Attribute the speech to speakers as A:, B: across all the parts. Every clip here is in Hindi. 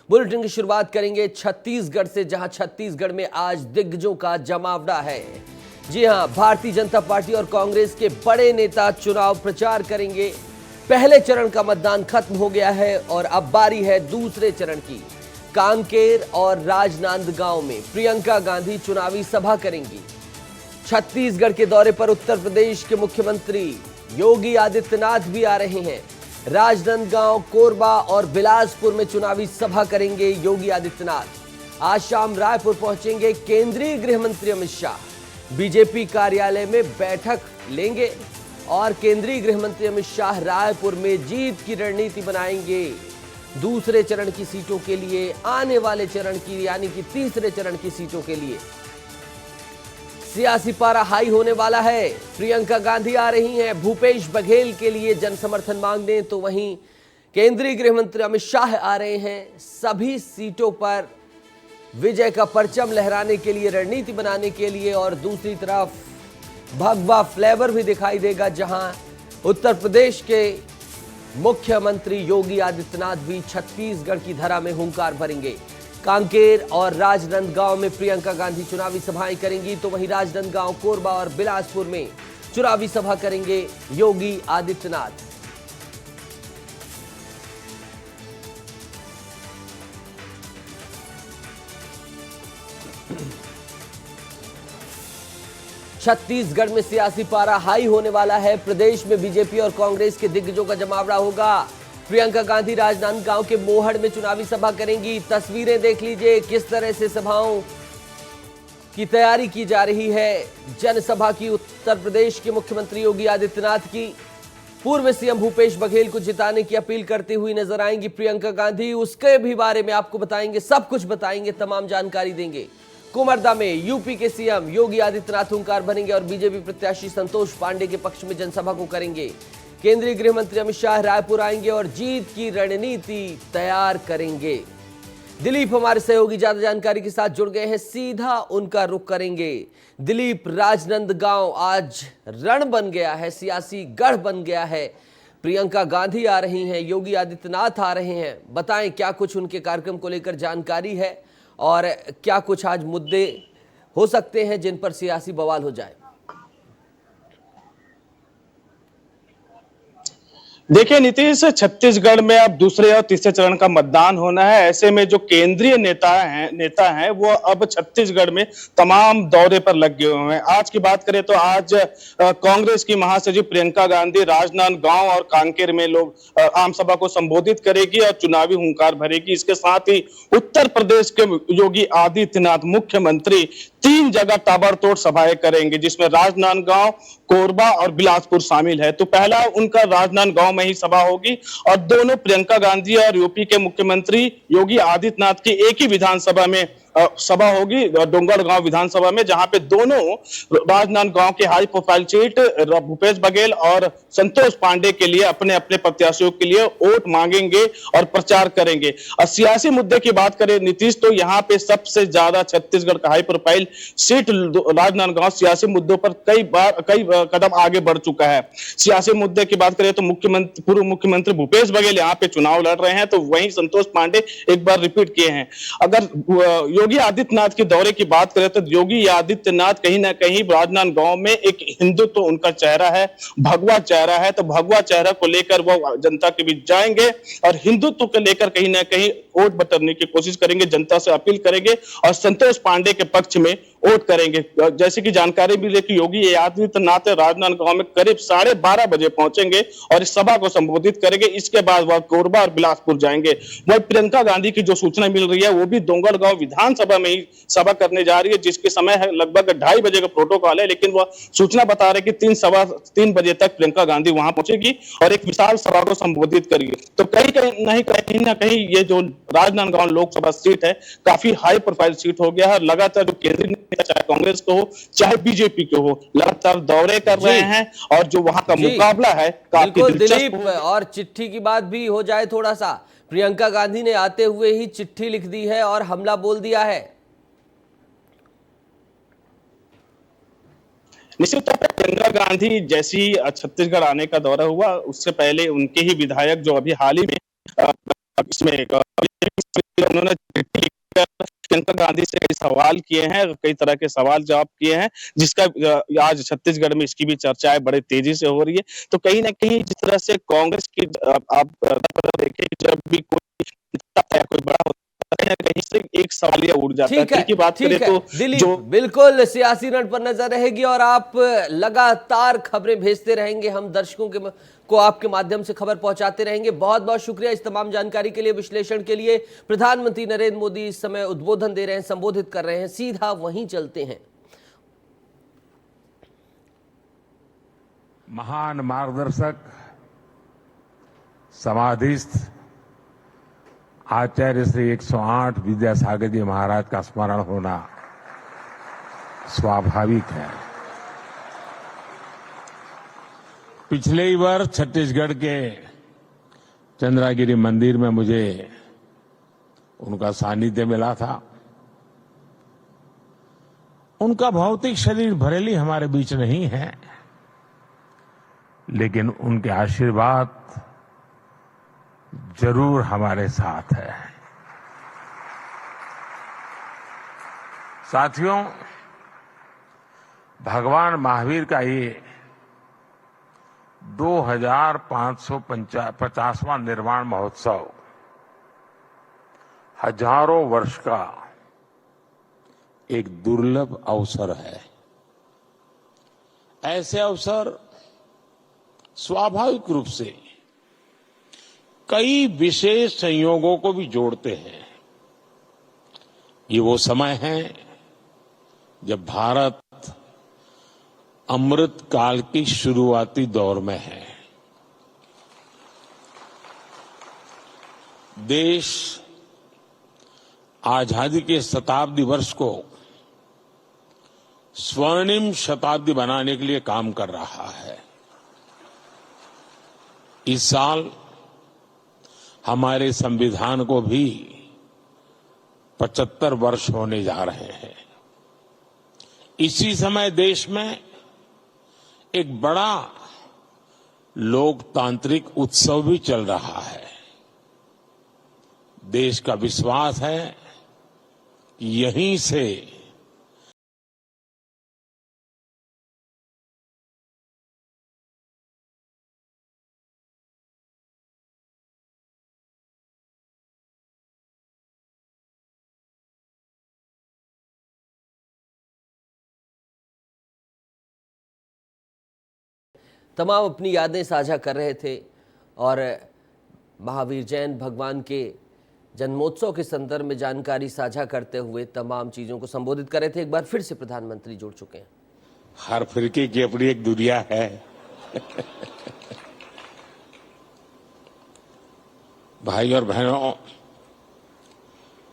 A: बुलेटिन की शुरुआत करेंगे छत्तीसगढ़ से, जहां छत्तीसगढ़ में आज दिग्गजों का जमावड़ा है। जी हां, भारतीय जनता पार्टी और कांग्रेस के बड़े नेता चुनाव प्रचार करेंगे। पहले चरण का मतदान खत्म हो गया है और अब बारी है दूसरे चरण की। कांकेर और राजनांदगांव में प्रियंका गांधी चुनावी सभा करेंगी। छत्तीसगढ़ के दौरे पर उत्तर प्रदेश के मुख्यमंत्री योगी आदित्यनाथ भी आ रहे हैं। राजनांदगांव, कोरबा और बिलासपुर में चुनावी सभा करेंगे योगी आदित्यनाथ। आज शाम रायपुर पहुंचेंगे केंद्रीय गृह मंत्री अमित शाह। बीजेपी कार्यालय में बैठक लेंगे और केंद्रीय गृह मंत्री अमित शाह रायपुर में जीत की रणनीति बनाएंगे। दूसरे चरण की सीटों के लिए, आने वाले चरण की यानी कि तीसरे चरण की सीटों के लिए सियासी पारा हाई होने वाला है। प्रियंका गांधी आ रही हैं भूपेश बघेल के लिए जन समर्थन मांगने, तो वहीं केंद्रीय गृह मंत्री अमित शाह आ रहे हैं सभी सीटों पर विजय का परचम लहराने के लिए, रणनीति बनाने के लिए। और दूसरी तरफ भगवा फ्लेवर भी दिखाई देगा, जहां उत्तर प्रदेश के मुख्यमंत्री योगी आदित्यनाथ भी छत्तीसगढ़ की धरा में हुंकार भरेंगे। कांकेर और राजनांदगांव में प्रियंका गांधी चुनावी सभाएं करेंगी, तो वहीं राजनांदगांव, कोरबा और बिलासपुर में चुनावी सभा करेंगे योगी आदित्यनाथ। छत्तीसगढ़ में सियासी पारा हाई होने वाला है। प्रदेश में बीजेपी और कांग्रेस के दिग्गजों का जमावड़ा होगा। प्रियंका गांधी राजनांदगांव के मोहड़ में चुनावी सभा करेंगी। तस्वीरें देख लीजिए किस तरह से सभाओं की तैयारी की जा रही है। जनसभा की उत्तर प्रदेश के मुख्यमंत्री योगी आदित्यनाथ की पूर्व सीएम भूपेश बघेल को जिताने की अपील करते हुए नजर आएंगी प्रियंका गांधी। उसके भी बारे में आपको बताएंगे, सब कुछ बताएंगे, तमाम जानकारी देंगे। कुमरदा में यूपी के सीएम योगी आदित्यनाथ हुंकार भरेंगे और बीजेपी प्रत्याशी संतोष पांडे के पक्ष में जनसभा को करेंगे। केंद्रीय गृह मंत्री अमित शाह रायपुर आएंगे और जीत की रणनीति तैयार करेंगे। दिलीप हमारे सहयोगी ज्यादा जानकारी के साथ जुड़ गए हैं, सीधा उनका रुख करेंगे। दिलीप, राजनांदगांव आज रण बन गया है, सियासी गढ़ बन गया है। प्रियंका गांधी आ रही हैं, योगी आदित्यनाथ आ रहे हैं। बताएं क्या कुछ उनके कार्यक्रम को लेकर जानकारी है और क्या कुछ आज मुद्दे हो सकते हैं जिन पर सियासी बवाल हो जाए।
B: देखिए नीतीश, छत्तीसगढ़ में अब दूसरे और तीसरे चरण का मतदान होना है। ऐसे में जो केंद्रीय नेता हैं वो अब छत्तीसगढ़ में तमाम दौरे पर लग गए हुए हैं। आज की बात करें तो आज कांग्रेस की महासचिव प्रियंका गांधी राजनांदगांव और कांकेर में लोग आम सभा को संबोधित करेगी और चुनावी हुंकार भरेगी। इसके साथ ही उत्तर प्रदेश के योगी आदित्यनाथ मुख्यमंत्री 3 जगह ताबड़तोड़ सभाएं करेंगे, जिसमें राजनांदगांव, कोरबा और बिलासपुर शामिल है। तो पहला उनका राजनांदगांव में ही सभा होगी और दोनों प्रियंका गांधी और यूपी के मुख्यमंत्री योगी आदित्यनाथ की एक ही विधानसभा में सभा होगी, डोंगरगांव विधानसभा में, जहां पे दोनों राजनांदगांव के high profile seat Bhupesh Baghel और संतोष पांडे के लिए अपने अपने प्रत्याशियों के लिए वोट मांगेंगे और प्रचार करेंगे। और सियासी मुद्दे की बात करें नीतीश, तो यहाँ पे सबसे ज्यादा छत्तीसगढ़ का हाई प्रोफाइल सीट राजनांदगांव सियासी मुद्दों पर कई कदम आगे बढ़ चुका है। सियासी मुद्दे की बात करें तो पूर्व मुख्यमंत्री भूपेश बघेल यहाँ पे चुनाव लड़ रहे हैं, तो वहीं संतोष पांडे एक बार रिपीट किए हैं। अगर योगी आदित्यनाथ के दौरे की बात करें तो योगी आदित्यनाथ कहीं ना कहीं राजनांदगांव में एक हिंदुत्व उनका चेहरा है, भगवा चेहरा है, तो भगवा चेहरा को लेकर वो जनता के बीच जाएंगे और हिंदुत्व को लेकर कहीं ना कहीं वोट बटोरने की कोशिश करेंगे, जनता से अपील करेंगे और संतोष पांडे के पक्ष में वोट करेंगे। जैसे कि जानकारी मिली कि योगी आदित्यनाथ राजनांदगांव में करीब 12:30 बजे पहुंचेंगे और इस सभा को संबोधित करेंगे। इसके बाद वह कोरबा और बिलासपुर जाएंगे। वही प्रियंका गांधी की जो सूचना मिल रही है वो भी डोंगरगांव विधानसभा में ही सभा करने जा रही है, जिसके समय है लगभग 2:30 बजे का प्रोटोकॉल है, लेकिन वह सूचना बता रहे कि 3 बजे तक प्रियंका गांधी वहां पहुंचेगी और एक विशाल सभा को संबोधित करेगी। तो कहीं ना कहीं ये जो राजनांदगांव लोकसभा सीट है काफी हाई प्रोफाइल सीट हो गया है। लगातार जो केंद्रीय नेता चाहे कांग्रेस को हो चाहे बीजेपी को हो लगातार दौरे कर रहे हैं और जो वहां का मुकाबला है काफी दिलचस्प।
A: और चिट्ठी की बात भी हो जाए थोड़ा सा, प्रियंका गांधी ने आते हुए ही चिट्ठी लिख दी है और हमला बोल दिया है।
B: निश्चित तौर पर प्रियंका गांधी जैसी छत्तीसगढ़ आने का दौरा हुआ, उससे पहले उनके ही विधायक जो अभी हाल ही में इसमें उन्होंने चिट्ठी लिखकर प्रियंका गांधी से कई सवाल किए हैं, कई तरह के सवाल जवाब किए हैं, जिसका आज छत्तीसगढ़ में इसकी भी चर्चाएं बड़े तेजी से हो रही है। तो कहीं ना कहीं जिस तरह से कांग्रेस की आप देखें, जब भी कोई बड़ा होता है, कहीं ना कहीं से एक सवालिया उठ जाता है।
A: ठीक है,
B: की बात करें
A: ठीक है
B: तो
A: दिलीप,
B: जो
A: बिल्कुल सियासी रण पर नजर रहेगी और आप लगातार खबरें भेजते रहेंगे, हम दर्शकों को आपके माध्यम से खबर पहुंचाते रहेंगे। बहुत बहुत शुक्रिया इस तमाम जानकारी के लिए, विश्लेषण के लिए। प्रधानमंत्री नरेंद्र मोदी इस समय उद्बोधन दे रहे हैं, संबोधित कर रहे हैं, सीधा वहीं चलते हैं।
C: महान मार्गदर्शक, समाधिस्थ आचार्य श्री 108 विद्यासागर जी महाराज का स्मरण होना स्वाभाविक है। पिछले ही वर्ष छत्तीसगढ़ के चंद्रागिरी मंदिर में मुझे उनका सानिध्य मिला था। उनका भौतिक शरीर भले ही हमारे बीच नहीं है, लेकिन उनके आशीर्वाद जरूर हमारे साथ है। साथियों, भगवान महावीर का ये 2550वां निर्वाण महोत्सव हजारों वर्ष का एक दुर्लभ अवसर है। ऐसे अवसर स्वाभाविक रूप से कई विशेष संयोगों को भी जोड़ते हैं। ये वो समय है जब भारत अमृत काल की शुरुआती दौर में है। देश आजादी के शताब्दी वर्ष को स्वर्णिम शताब्दी बनाने के लिए काम कर रहा है। इस साल हमारे संविधान को भी 75 वर्ष होने जा रहे हैं। इसी समय देश में एक बड़ा लोकतांत्रिक उत्सव भी चल रहा है। देश का विश्वास है कि यहीं से
A: तमाम अपनी यादें साझा कर रहे थे और महावीर जैन भगवान के जन्मोत्सव के संदर्भ में जानकारी साझा करते हुए तमाम चीजों को संबोधित कर रहे थे। एक बार फिर से प्रधानमंत्री जुड़ चुके हैं।
C: हर फिरके की अपनी एक दुनिया है। भाई और बहनों,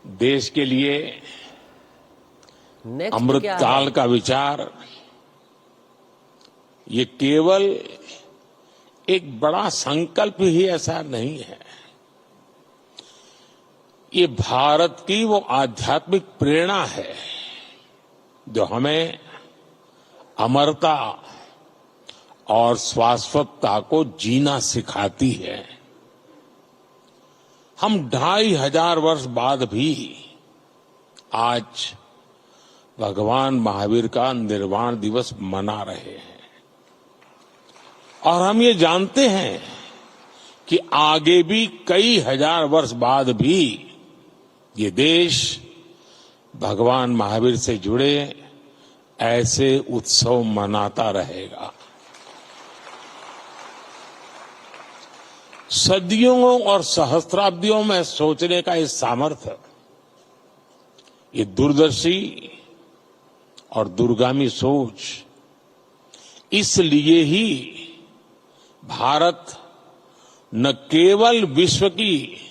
C: देश के लिए अमृत काल का विचार ये केवल एक बड़ा संकल्प ही ऐसा नहीं है। ये भारत की वो आध्यात्मिक प्रेरणा है जो हमें अमरता और शाश्वतता को जीना सिखाती है। हम 2500 वर्ष बाद भी आज भगवान महावीर का निर्वाण दिवस मना रहे हैं और हम ये जानते हैं कि आगे भी कई हजार वर्ष बाद भी ये देश भगवान महावीर से जुड़े ऐसे उत्सव मनाता रहेगा। सदियों और सहस्त्राब्दियों में सोचने का ये सामर्थ्य, ये दूरदर्शी और दूरगामी सोच, इसलिए ही भारत न केवल विश्व की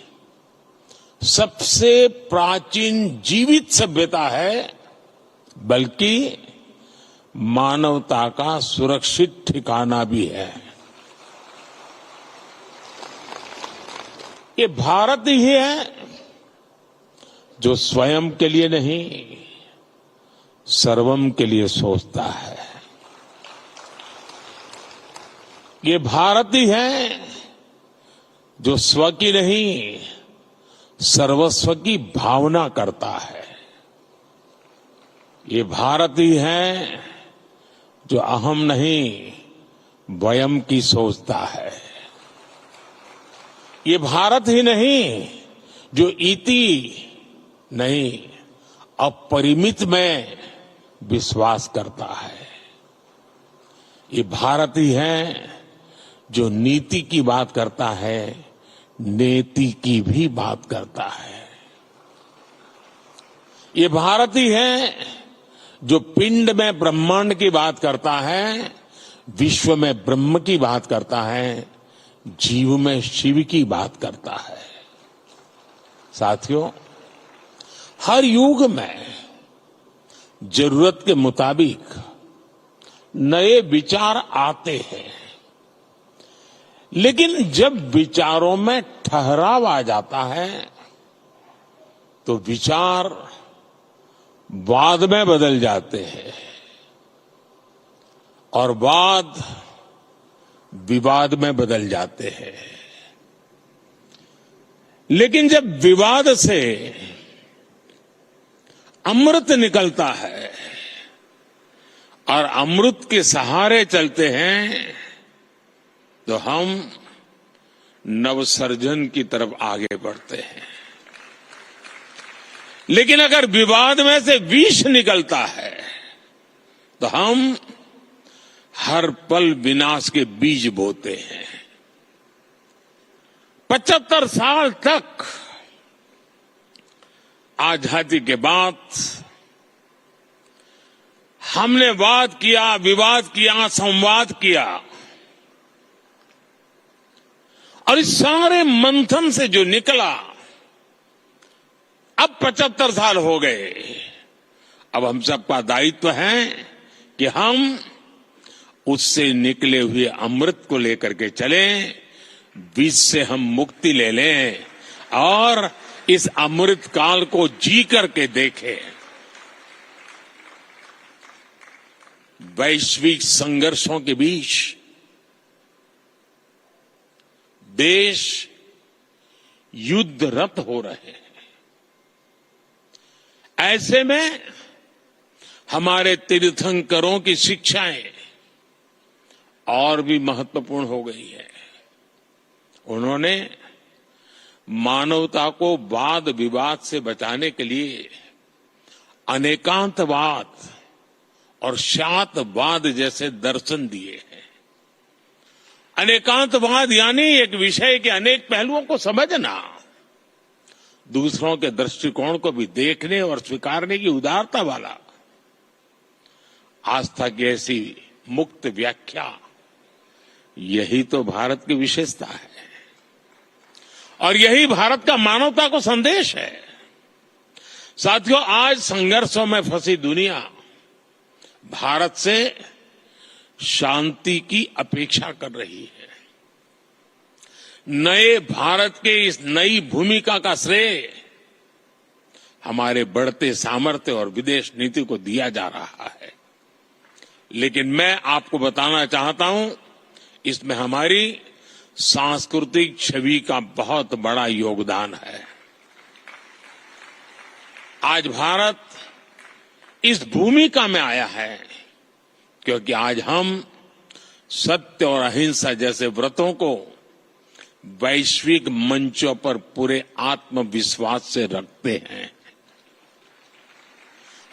C: सबसे प्राचीन जीवित सभ्यता है, बल्कि मानवता का सुरक्षित ठिकाना भी है। ये भारत ही है जो स्वयं के लिए नहीं, सर्वम के लिए सोचता है। ये भारत ही है जो स्व की नहीं, सर्वस्व की भावना करता है। ये भारत ही है जो अहम नहीं वयम की सोचता है। ये भारत ही नहीं जो इति नहीं अपरिमित में विश्वास करता है। ये भारत ही है जो नीति की बात करता है, नेति की भी बात करता है। ये भारत ही है जो पिंड में ब्रह्मांड की बात करता है, विश्व में ब्रह्म की बात करता है, जीव में शिव की बात करता है। साथियों, हर युग में जरूरत के मुताबिक नए विचार आते हैं, लेकिन जब विचारों में ठहराव आ जाता है तो विचार वाद में बदल जाते हैं और वाद विवाद में बदल जाते हैं। लेकिन जब विवाद से अमृत निकलता है और अमृत के सहारे चलते हैं तो हम नवसर्जन की तरफ आगे बढ़ते हैं। लेकिन अगर विवाद में से विष निकलता है तो हम हर पल विनाश के बीज बोते हैं। 75 साल तक आजादी के बाद हमने वाद किया, विवाद किया, संवाद किया और इस सारे मंथन से जो निकला, अब 75 साल हो गए। अब हम सबका दायित्व है कि हम उससे निकले हुए अमृत को लेकर के चलें, विष से हम मुक्ति ले लें और इस अमृत काल को जी करके देखें। वैश्विक संघर्षों के बीच देश युद्धरत हो रहे हैं। ऐसे में हमारे तीर्थंकरों की शिक्षाएं और भी महत्वपूर्ण हो गई है। उन्होंने मानवता को वाद विवाद से बचाने के लिए अनेकांतवाद और शातवाद जैसे दर्शन दिए हैं। अनेकांतवाद यानी एक विषय के अनेक पहलुओं को समझना, दूसरों के दृष्टिकोण को भी देखने और स्वीकारने की उदारता वाला, आस्था की ऐसी मुक्त व्याख्या, यही तो भारत की विशेषता है और यही भारत का मानवता को संदेश है। साथियों, आज संघर्षों में फंसी दुनिया भारत से शांति की अपेक्षा कर रही है। नए भारत के इस नई भूमिका का श्रेय हमारे बढ़ते सामर्थ्य और विदेश नीति को दिया जा रहा है। लेकिन मैं आपको बताना चाहता हूं, इसमें हमारी सांस्कृतिक छवि का बहुत बड़ा योगदान है। आज भारत इस भूमिका में आया है क्योंकि आज हम सत्य और अहिंसा जैसे व्रतों को वैश्विक मंचों पर पूरे आत्मविश्वास से रखते हैं।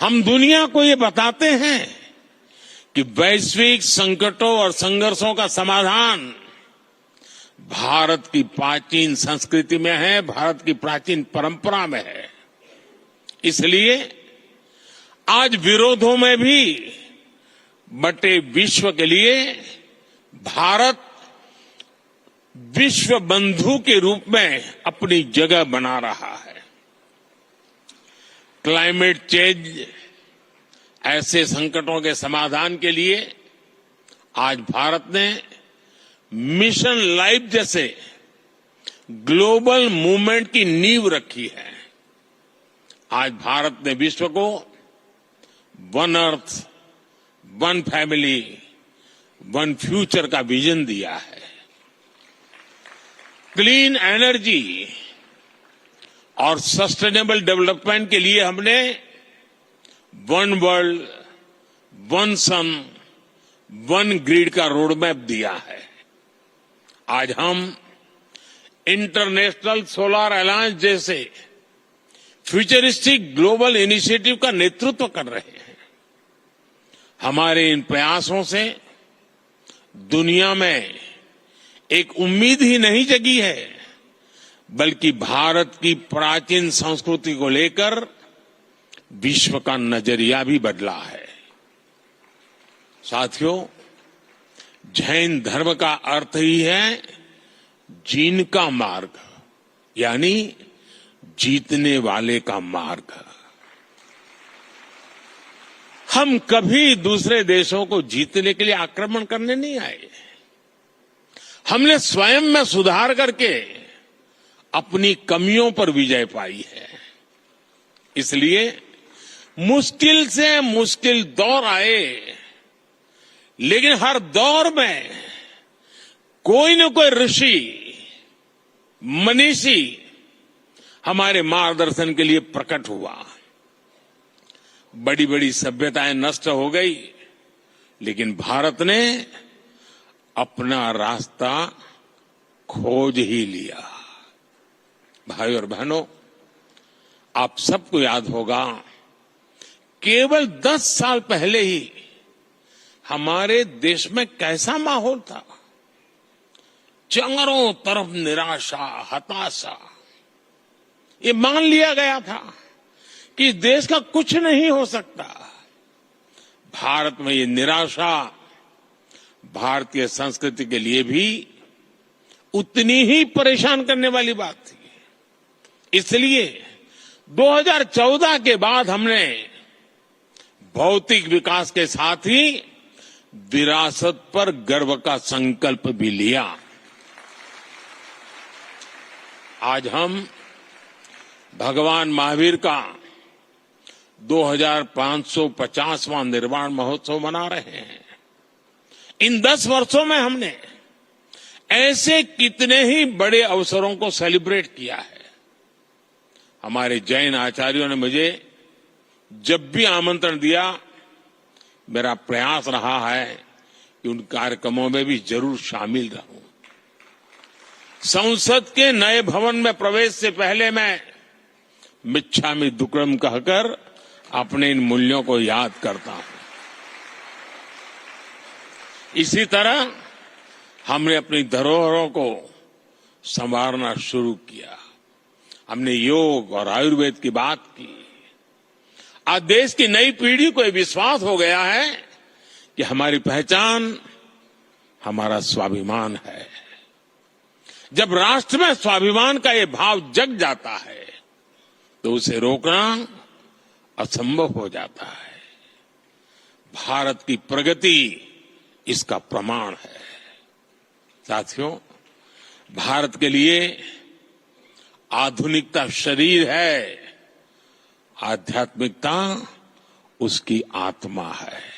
C: हम दुनिया को ये बताते हैं कि वैश्विक संकटों और संघर्षों का समाधान भारत की प्राचीन संस्कृति में है, भारत की प्राचीन परंपरा में है। इसलिए आज विरोधों में भी बटे विश्व के लिए भारत विश्व बंधु के रूप में अपनी जगह बना रहा है। क्लाइमेट चेंज ऐसे संकटों के समाधान के लिए आज भारत ने मिशन लाइफ जैसे ग्लोबल मूवमेंट की नींव रखी है। आज भारत ने विश्व को one earth, one family, one future का विजन दिया है। क्लीन एनर्जी और सस्टेनेबल डेवलपमेंट के लिए हमने वन वर्ल्ड, वन सन, वन ग्रिड का रोड मैप दिया है। आज हम इंटरनेशनल सोलर अलायंस जैसे फ्यूचरिस्टिक ग्लोबल इनिशिएटिव का नेतृत्व कर रहे हैं। हमारे इन प्रयासों से दुनिया में एक उम्मीद ही नहीं जगी है, बल्कि भारत की प्राचीन संस्कृति को लेकर विश्व का नजरिया भी बदला है। साथियों, जैन धर्म का अर्थ ही है जीन का मार्ग, यानी जीतने वाले का मार्ग। हम कभी दूसरे देशों को जीतने के लिए आक्रमण करने नहीं आए। हमने स्वयं में सुधार करके अपनी कमियों पर विजय पाई है। इसलिए मुश्किल से मुश्किल दौर आए, लेकिन हर दौर में कोई न कोई ऋषि, मनीषी हमारे मार्गदर्शन के लिए प्रकट हुआ। बड़ी बड़ी सभ्यताएं नष्ट हो गई, लेकिन भारत ने अपना रास्ता खोज ही लिया। भाई और बहनों, आप सबको याद होगा, केवल 10 साल पहले ही हमारे देश में कैसा माहौल था। चारों तरफ निराशा, हताशा। ये मान लिया गया था कि इस देश का कुछ नहीं हो सकता। भारत में ये निराशा भारतीय संस्कृति के लिए भी उतनी ही परेशान करने वाली बात थी। इसलिए 2014 के बाद हमने भौतिक विकास के साथ ही विरासत पर गर्व का संकल्प भी लिया। आज हम भगवान महावीर का 2550वां निर्वाण महोत्सव मना रहे हैं। इन 10 वर्षों में हमने ऐसे कितने ही बड़े अवसरों को सेलिब्रेट किया है। हमारे जैन आचार्यों ने मुझे जब भी आमंत्रण दिया, मेरा प्रयास रहा है कि उन कार्यक्रमों में भी जरूर शामिल रहूं। संसद के नए भवन में प्रवेश से पहले मैं मिच्छामि दुक्कडम कहकर अपने इन मूल्यों को याद करता हूं। इसी तरह हमने अपनी धरोहरों को संवारना शुरू किया। हमने योग और आयुर्वेद की बात की। आज देश की नई पीढ़ी को यह विश्वास हो गया है कि हमारी पहचान हमारा स्वाभिमान है। जब राष्ट्र में स्वाभिमान का ये भाव जग जाता है तो उसे रोकना असंभव हो जाता है। भारत की प्रगति इसका प्रमाण है। साथियों, भारत के लिए आधुनिकता शरीर है, आध्यात्मिकता उसकी आत्मा है।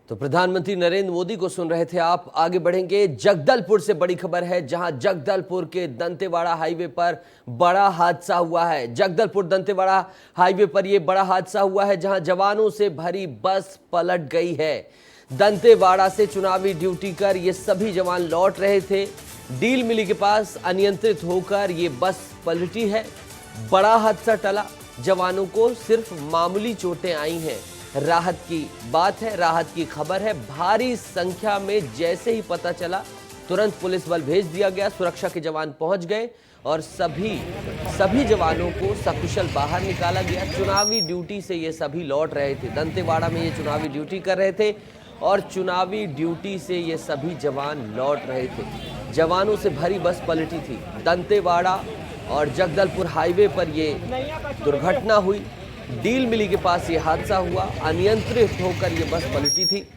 A: तो प्रधानमंत्री नरेंद्र मोदी को सुन रहे थे आप। आगे बढ़ेंगे। जगदलपुर से बड़ी खबर है, जहां जगदलपुर के दंतेवाड़ा हाईवे पर बड़ा हादसा हुआ है। जगदलपुर दंतेवाड़ा हाईवे पर यह बड़ा हादसा हुआ है, जहां जवानों से भरी बस पलट गई है। दंतेवाड़ा से चुनावी ड्यूटी कर ये सभी जवान लौट रहे थे। डील मिली के पास अनियंत्रित होकर ये बस पलटी है। बड़ा हादसा टला, जवानों को सिर्फ मामूली चोटें आई हैं। राहत की बात है, राहत की खबर है। भारी संख्या में जैसे ही पता चला, तुरंत पुलिस बल भेज दिया गया। सुरक्षा के जवान पहुंच गए और सभी जवानों को सकुशल बाहर निकाला गया। चुनावी ड्यूटी से ये सभी लौट रहे थे। दंतेवाड़ा में ये चुनावी ड्यूटी कर रहे थे और चुनावी ड्यूटी से ये सभी जवान लौट रहे थे। जवानों से भरी बस पलटी थी। दंतेवाड़ा और जगदलपुर हाईवे पर ये दुर्घटना हुई। डील मिली के पास ये हादसा हुआ। अनियंत्रित होकर ये बस पलटी थी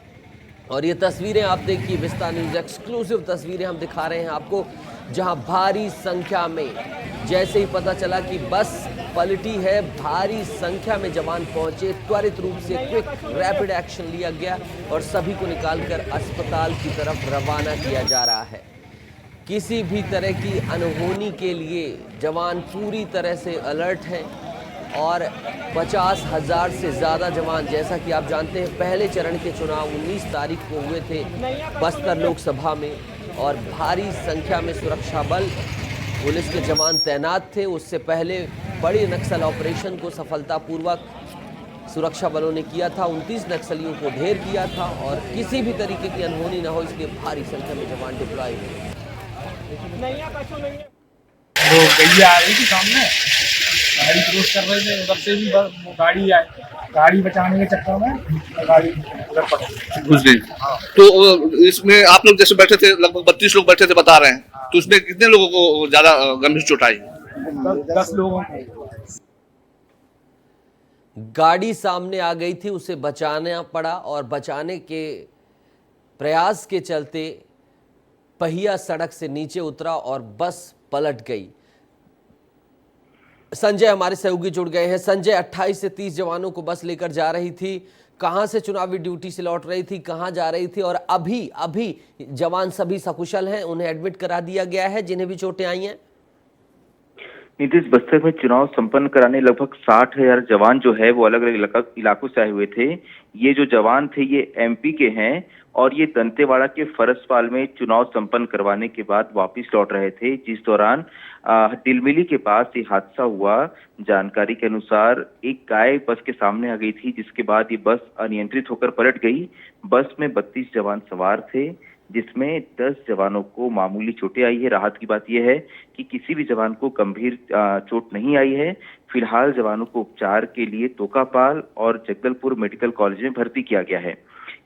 A: और ये तस्वीरें आप देखिए, विस्तार न्यूज एक्सक्लूसिव तस्वीरें हम दिखा रहे हैं आपको, जहां भारी संख्या में जैसे ही पता चला कि बस पलटी है, भारी संख्या में जवान पहुंचे। त्वरित रूप से क्विक रैपिड एक्शन लिया गया और सभी को निकालकर अस्पताल की तरफ रवाना किया जा रहा है। किसी भी तरह की अनहोनी के लिए जवान पूरी तरह से अलर्ट हैं और 50,000 से ज़्यादा जवान, जैसा कि आप जानते हैं पहले चरण के चुनाव 19 तारीख को हुए थे बस्तर लोकसभा में और भारी संख्या में सुरक्षा बल पुलिस के जवान तैनात थे। उससे पहले बड़ी नक्सल ऑपरेशन को सफलतापूर्वक सुरक्षा बलों ने किया था, 29 नक्सलियों को ढेर किया था और किसी भी तरीके की अनहोनी न हो इसलिए भारी संख्या में जवान डिप्लॉय हुए।
D: वो गैया आ रही थी सामने, गाड़ी क्रॉस कर रहे थे, उधर से भी वो गाड़ी आई, गाड़ी बचाने के चक्कर में गाड़ी उधर पड़
E: घुस गई। तो इसमें आप लोग जैसे बैठे थे, लगभग 32 लोग बैठे थे बता रहे हैं, तो उसमें कितने लोगों को ज्यादा गंभीर चोट आई?
D: 10 लोगों को।
A: गाड़ी सामने आ गई थी, उसे बचाना पड़ा और बचाने के प्रयास के चलते पहिया सड़क से नीचे उतरा और बस पलट गई। संजय हमारे सहयोगी जुड़ गए हैं। संजय, 28 से 30 जवानों को बस लेकर जा रही थी, कहां से चुनावी ड्यूटी से लौट रही थी, कहां जा रही थी और अभी जवान सभी सकुशल हैं, उन्हें एडमिट करा दिया गया है जिन्हें भी चोटें आई हैं?
F: नीतीश, बस्तर में चुनाव संपन्न कराने लगभग 60,000 जवान जो है वो अलग अलग इलाकों से आए हुए थे। ये जो जवान थे ये एमपी के हैं और ये दंतेवाड़ा के फरसपाल में चुनाव संपन्न करवाने के बाद वापस लौट रहे थे, जिस दौरान डिलमिली के पास ये हादसा हुआ। जानकारी के अनुसार एक गाय बस के सामने आ गई थी, जिसके बाद ये बस अनियंत्रित होकर पलट गई। बस में 32 जवान सवार थे, जिसमें 10 जवानों को मामूली चोटें आई है। राहत की बात यह है कि किसी भी जवान को गंभीर चोट नहीं आई है। फिलहाल जवानों को उपचार के लिए तोकापाल और जगदलपुर मेडिकल कॉलेज में भर्ती किया गया है।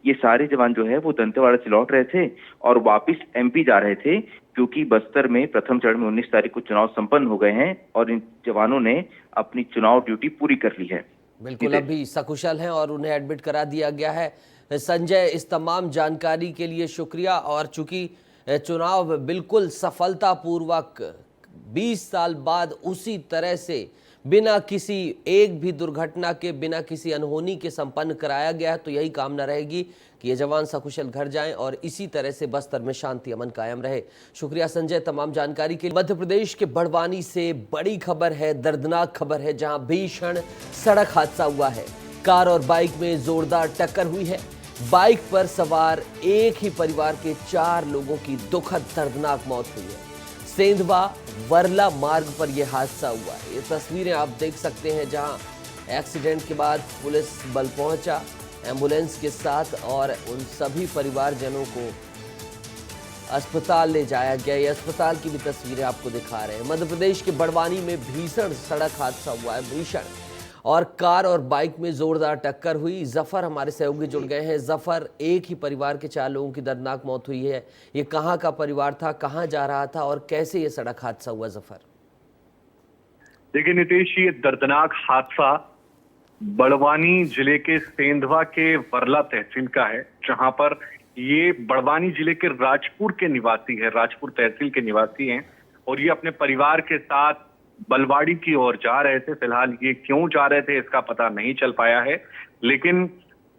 F: ये सारे जवान जो है वो दंतेवाड़ा से लौट रहे थे और वापस एमपी जा रहे थे, क्योंकि बस्तर में प्रथम चरण में 19 तारीख को चुनाव संपन्न हो गए हैं और इन जवानों ने अपनी चुनाव ड्यूटी पूरी कर ली है।
A: बिल्कुल, अभी सकुशल हैं और उन्हें एडमिट करा दिया गया है। संजय, इस तमाम जानकारी के लिए शुक्रिया। और चूंकि चुनाव बिल्कुल सफलतापूर्वक 20 साल बाद उसी तरह से बिना किसी एक भी दुर्घटना के, बिना किसी अनहोनी के संपन्न कराया गया है, तो यही कामना रहेगी कि ये जवान सकुशल घर जाएं और इसी तरह से बस्तर में शांति अमन कायम रहे। शुक्रिया संजय तमाम जानकारी के लिए। मध्य प्रदेश के बड़वानी से बड़ी खबर है, दर्दनाक खबर है, जहां भीषण सड़क हादसा हुआ है। कार और बाइक में जोरदार टक्कर हुई है। बाइक पर सवार एक ही परिवार के 4 लोगों की दुखद दर्दनाक मौत हुई है। सेंधवा वर्ला मार्ग पर यह हादसा हुआ है। ये तस्वीरें आप देख सकते हैं, जहां एक्सीडेंट के बाद पुलिस बल पहुंचा एम्बुलेंस के साथ और उन सभी परिवारजनों को अस्पताल ले जाया गया। ये अस्पताल की भी तस्वीरें आपको दिखा रहे हैं। मध्य प्रदेश के बड़वानी में भीषण सड़क हादसा हुआ है, भीषण, और कार और बाइक में जोरदार टक्कर हुई। जफर हमारे सहयोगी जुड़ गए हैं। जफर, एक ही परिवार के 4 लोगों की दर्दनाक मौत हुई है, ये कहाँ का परिवार था, कहाँ जा रहा था और कैसे ये सड़क हादसा हुआ? जफर,
G: देखिए नीतीश, ये दर्दनाक हादसा बड़वानी जिले के सेंधवा के वर्ला तहसील का है, जहां पर ये बड़वानी जिले के राजपुर के निवासी है, राजपुर तहसील के निवासी हैं और ये अपने परिवार के साथ बलवाड़ी की ओर जा रहे थे। फिलहाल ये क्यों जा रहे थे इसका पता नहीं चल पाया है, लेकिन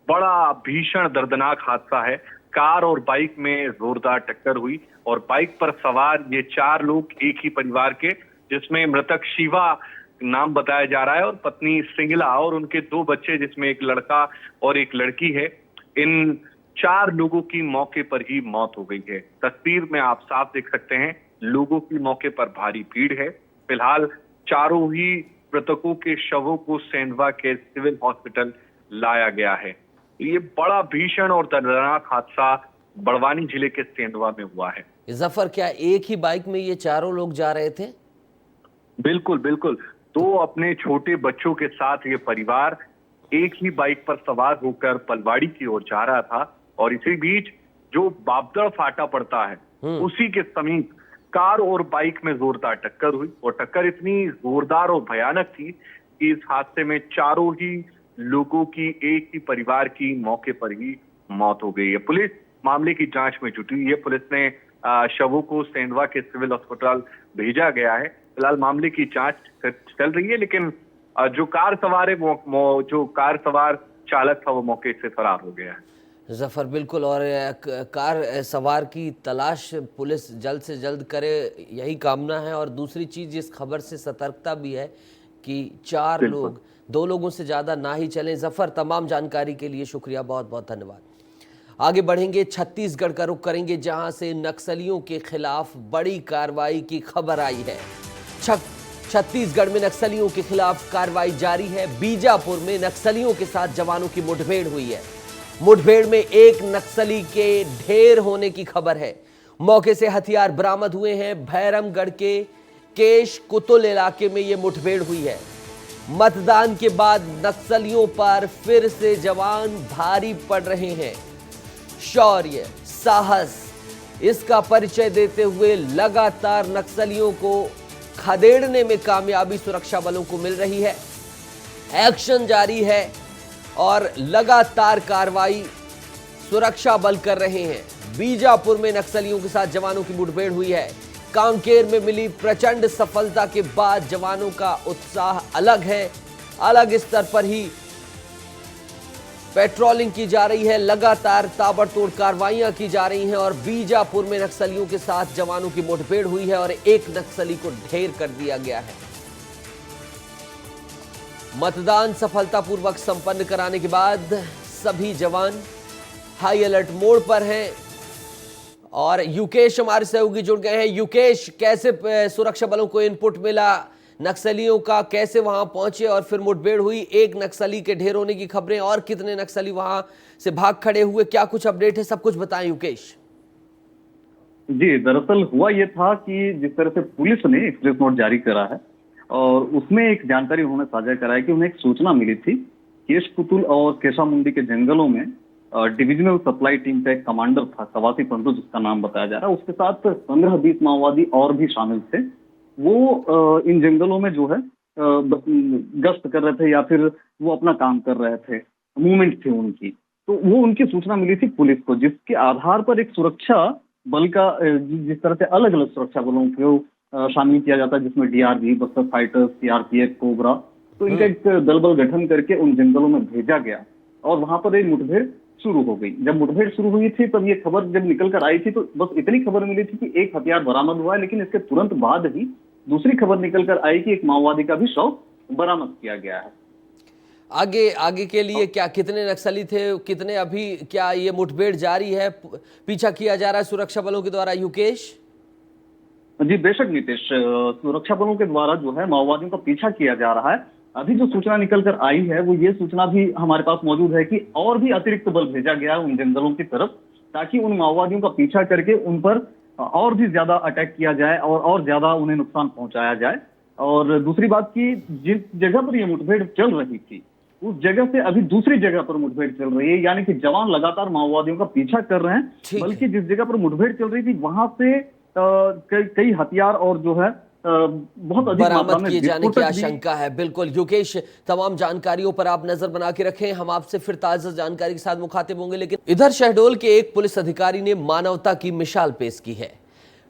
G: बड़ा भीषण दर्दनाक हादसा है। कार और बाइक में जोरदार टक्कर हुई और बाइक पर सवार ये 4 लोग एक ही परिवार के, जिसमें मृतक शिवा नाम बताया जा रहा है और पत्नी सिंगला और उनके 2 बच्चे, जिसमें एक लड़का और एक लड़की है। इन 4 लोगों की मौके पर ही मौत हो गई है। तस्वीर में आप साफ देख सकते हैं, लोगों की मौके पर भारी भीड़ है। फिलहाल चारों ही मृतकों के शवों को सेंधवा के सिविल हॉस्पिटल लाया गया है। ये बड़ा भीषण और दर्दनाक हादसा बड़वानी जिले के सेंधवा में हुआ है।
A: जफर, क्या एक ही बाइक में ये 4 लोग जा रहे थे?
G: बिल्कुल बिल्कुल, 2 अपने छोटे बच्चों के साथ ये परिवार एक ही बाइक पर सवार होकर पलवाड़ी की ओर जा रहा था और इसी बीच जो बाबदड़ फाटा पड़ता है उसी के समीप कार और बाइक में जोरदार टक्कर हुई और टक्कर इतनी जोरदार और भयानक थी कि इस हादसे में चारों ही लोगों की, एक ही परिवार की मौके पर ही मौत हो गई है। पुलिस मामले की जांच में जुटी हुई है। पुलिस ने शवों को सेंधवा के सिविल अस्पताल भेजा गया है। फिलहाल मामले की जांच चल रही है, लेकिन जो कार सवार है जो कार सवार चालक था वो मौके से फरार हो गया है।
A: जफर, बिल्कुल। और कार सवार की तलाश पुलिस जल्द से जल्द करे, यही कामना है। और दूसरी चीज़, इस खबर से सतर्कता भी है कि 4 लोग, 2 लोगों से ज़्यादा ना ही चलें। जफर, तमाम जानकारी के लिए शुक्रिया, बहुत बहुत धन्यवाद। आगे बढ़ेंगे, छत्तीसगढ़ का रुख करेंगे, जहां से नक्सलियों के खिलाफ बड़ी कार्रवाई की खबर आई है। छत्तीसगढ़ में नक्सलियों के खिलाफ कार्रवाई जारी है। बीजापुर में नक्सलियों के साथ जवानों की मुठभेड़ हुई है। मुठभेड़ में एक नक्सली के ढेर होने की खबर है। मौके से हथियार बरामद हुए हैं। भैरमगढ़ के केश कुतुल इलाके में यह मुठभेड़ हुई है। मतदान के बाद नक्सलियों पर फिर से जवान भारी पड़ रहे हैं। शौर्य, साहस, इसका परिचय देते हुए लगातार नक्सलियों को खदेड़ने में कामयाबी सुरक्षा बलों को मिल रही है। एक्शन जारी है और लगातार कार्रवाई सुरक्षा बल कर रहे हैं। बीजापुर में नक्सलियों के साथ जवानों की मुठभेड़ हुई है। कांकेर में मिली प्रचंड सफलता के बाद जवानों का उत्साह अलग है। अलग स्तर पर ही पेट्रोलिंग की जा रही है, लगातार ताबड़तोड़ कार्रवाइयां की जा रही हैं। और बीजापुर में नक्सलियों के साथ जवानों की मुठभेड़ हुई है और एक नक्सली को ढेर कर दिया गया है। मतदान सफलतापूर्वक संपन्न कराने के बाद सभी जवान हाई अलर्ट मोड पर हैं। और युकेश हमारे सहयोगी जुड़ गए हैं। युकेश, कैसे सुरक्षा बलों को इनपुट मिला, नक्सलियों का कैसे वहां पहुंचे और फिर मुठभेड़ हुई, एक नक्सली के ढेर होने की खबरें, और कितने नक्सली वहां से भाग खड़े हुए, क्या कुछ अपडेट है, सब कुछ बताएं युकेश।
H: जी, दरअसल हुआ ये था कि जिस तरह से पुलिस ने एक प्रेस नोट जारी करा है और उसमें एक जानकारी उन्होंने साझा करा है कि उन्हें एक सूचना मिली थी केशकुतुल और केशामुंडी के जंगलों में डिविजनल सप्लाई टीम का एक कमांडर था, कवासी पंतु जिसका नाम बताया जा रहा है, उसके साथ 15-20 माओवादी और भी शामिल थे। वो इन जंगलों में जो है गश्त कर रहे थे या फिर वो अपना काम कर रहे थे, मूवमेंट थी उनकी। तो वो उनकी सूचना मिली थी पुलिस को, जिसके आधार पर एक सुरक्षा बल का, जिस तरह से अलग अलग सुरक्षा बलों को शामिल किया जाता है, जिसमें DRG, Bastar fighters, CRPF, cobra, तो इनका एक दल बल गठन करके उन जंगलों में भेजा गया और वहां पर एक मुठभेड़ शुरू हो गई। जब मुठभेड़ शुरू हुई थी तब ये खबर जब निकल कर आई थी तो बस इतनी खबर मिली थी कि एक हथियार बरामद हुआ है, लेकिन इसके तुरंत बाद ही दूसरी खबर निकल कर आई कि एक माओवादी का भी शव बरामद किया गया है।
A: आगे के लिए क्या, कितने नक्सली थे, कितने अभी, क्या ये मुठभेड़ जारी है, पीछा किया जा रहा है सुरक्षा बलों के द्वारा युकेश?
H: जी बेशक नीतीश, सुरक्षा बलों के द्वारा जो है माओवादियों का पीछा किया जा रहा है। अभी जो सूचना निकल कर आई है वो ये सूचना भी हमारे पास मौजूद है कि और भी अतिरिक्त बल भेजा गया है उन जंगलों की तरफ, ताकि उन माओवादियों का पीछा करके उन पर और भी ज्यादा अटैक किया जाए और ज्यादा उन्हें नुकसान पहुंचाया जाए। और दूसरी बात की, जिस जगह पर ये मुठभेड़ चल रही थी उस जगह से अभी दूसरी जगह पर मुठभेड़ चल रही है, यानी कि जवान लगातार माओवादियों का पीछा कर रहे हैं, बल्कि जिस जगह पर मुठभेड़ चल रही थी वहां से कई हथियार और जो है बहुत अधिक
A: बरामद किए जाने की आशंका है। बिल्कुल युकेश, तमाम जानकारियों पर आप नजर बना के रखें, हम आपसे फिर ताजा जानकारी के साथ मुखातिब होंगे। लेकिन इधर शहडोल के एक पुलिस अधिकारी ने मानवता की मिसाल पेश की है।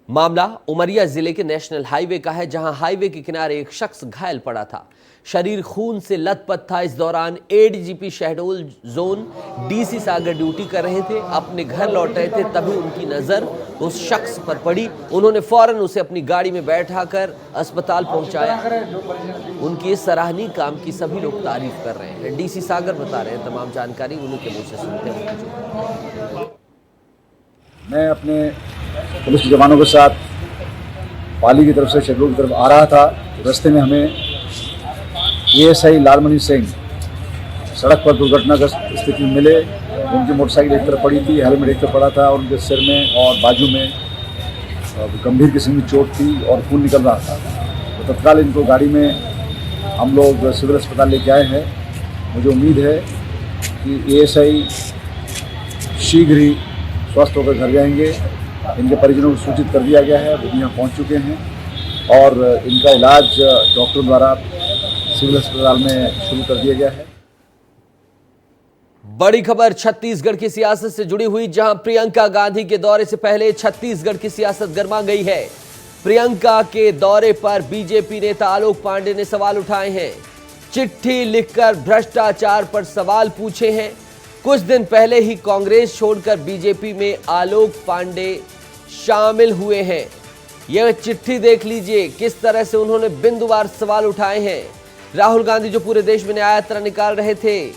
A: मामला उमरिया जिले के नेशनल हाईवे का है, जहां हाईवे के किनारे एक शख्स घायल पड़ा था, शरीर खून से लथपथ था। इस दौरान एडीजीपी शहडोल जोन डीसी सागर ड्यूटी कर रहे थे, अपने घर लौट रहे थे, तभी उनकी नजर उस शख्स पर पड़ी। उन्होंने फौरन उसे अपनी गाड़ी में बैठाकर अस्पताल पहुंचाया। उनकी इस सराहनीय काम की सभी लोग तारीफ कर रहे हैं। डीसी सागर बता रहे हैं, तमाम जानकारी उन्हीं के मुंह से सुनते हैं।
I: मैं अपने पुलिस जवानों के साथ पाली की तरफ से शहडोल की तरफ आ रहा था। रास्ते में हमें एएसआई लालमणि सिंह सड़क पर दुर्घटनाग्रस्त स्थिति में मिले। उनकी मोटरसाइकिल एक तरफ पड़ी थी, हेलमेट एक तरफ पड़ा था और उनके सिर में और बाजू में गंभीर किस्म की चोट थी और खून निकल रहा था। तो तत्काल इनको गाड़ी में हम लोग सिविल अस्पताल लेके आए हैं। मुझे उम्मीद है कि एएसआई शीघ्र ही स्वस्थ होकर घर जाएंगे। इनके परिजनों को सूचित कर दिया गया है, वो यहाँ पहुँच चुके हैं और इनका इलाज डॉक्टर द्वारा सिविल अस्पताल में शुरू कर दिया गया है।
A: बड़ी खबर छत्तीसगढ़ की सियासत से जुड़ी हुई, जहां प्रियंका गांधी के दौरे से पहले छत्तीसगढ़ की सियासत गर्मा गई है। प्रियंका के दौरे पर बीजेपी नेता आलोक पांडे ने सवाल उठाए हैं, चिट्ठी लिखकर भ्रष्टाचार पर सवाल पूछे हैं। कुछ दिन पहले ही कांग्रेस छोड़कर बीजेपी में आलोक पांडे शामिल हुए हैं। यह चिट्ठी देख लीजिए, किस तरह से उन्होंने बिंदुवार सवाल उठाए हैं। राहुल गांधी जो पूरे देश में न्याय यात्रा निकाल रहे थे,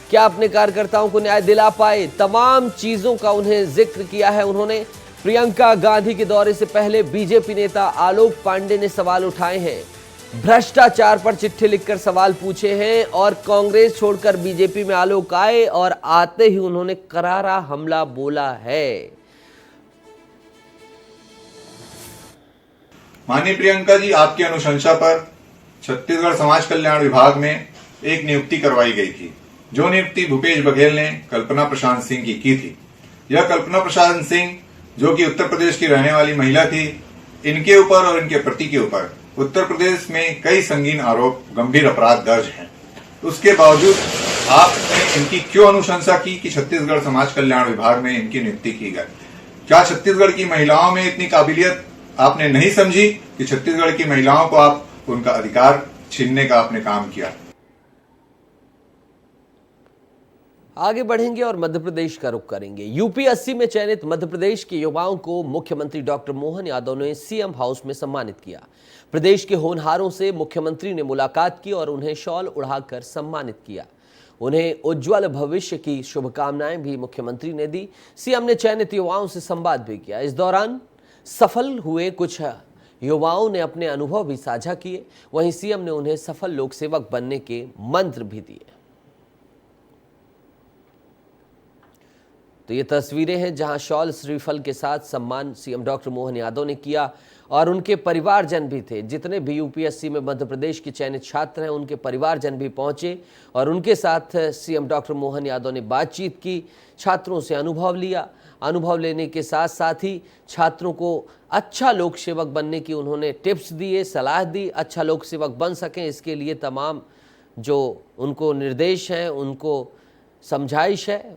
A: क्या अपने कार्यकर्ताओं को न्याय दिला पाए? तमाम चीजों का उन्हें जिक्र किया है उन्होंने। प्रियंका गांधी के दौरे से पहले बीजेपी नेता आलोक पांडे ने सवाल उठाए हैं, भ्रष्टाचार पर चिट्ठी लिखकर सवाल पूछे हैं और कांग्रेस छोड़कर बीजेपी में आलोक आए और आते ही उन्होंने करारा हमला बोला है।
J: माननीय प्रियंका जी, आपकी अनुशंसा पर छत्तीसगढ़ समाज कल्याण विभाग में एक नियुक्ति करवाई गई थी, जो नियुक्ति भूपेश बघेल ने कल्पना प्रशांत सिंह की थी। यह कल्पना प्रशांत सिंह, जो कि उत्तर प्रदेश की रहने वाली महिला थी, इनके ऊपर और इनके पति के ऊपर उत्तर प्रदेश में कई संगीन आरोप, गंभीर अपराध दर्ज हैं। उसके बावजूद आपने इनकी क्यों अनुशंसा की कि छत्तीसगढ़ समाज कल्याण विभाग में इनकी नियुक्ति की गई? क्या छत्तीसगढ़ की महिलाओं में इतनी काबिलियत आपने नहीं समझी कि छत्तीसगढ़ की महिलाओं को आप उनका अधिकार छीनने का आपने काम किया?
A: आगे बढ़ेंगे और मध्य प्रदेश का रुख करेंगे। यूपी-80 में चयनित मध्य प्रदेश के युवाओं को मुख्यमंत्री डॉक्टर मोहन यादव ने सीएम हाउस में सम्मानित किया। प्रदेश के होनहारों से मुख्यमंत्री ने मुलाकात की और उन्हें शॉल उड़ाकर सम्मानित किया। उन्हें उज्जवल भविष्य की शुभकामनाएं भी मुख्यमंत्री ने दी। सीएम ने चयनित युवाओं से संवाद भी किया। इस दौरान सफल हुए कुछ युवाओं ने अपने अनुभव भी साझा किए। वहीं सीएम ने उन्हें सफल लोक सेवक बनने के मंत्र भी दिए। तो ये तस्वीरें हैं जहां शॉल श्रीफल के साथ सम्मान सीएम डॉक्टर मोहन यादव ने किया और उनके परिवारजन भी थे। जितने भी यूपी-80 में मध्य प्रदेश के चयनित छात्र हैं, उनके परिवारजन भी पहुंचे और उनके साथ सीएम डॉक्टर मोहन यादव ने बातचीत की, छात्रों से अनुभव लिया। अनुभव लेने के साथ साथ ही छात्रों को अच्छा लोक सेवक बनने की उन्होंने टिप्स दिए, सलाह दी। अच्छा लोक सेवक बन सकें, इसके लिए तमाम जो उनको निर्देश हैं, उनको समझाइश है,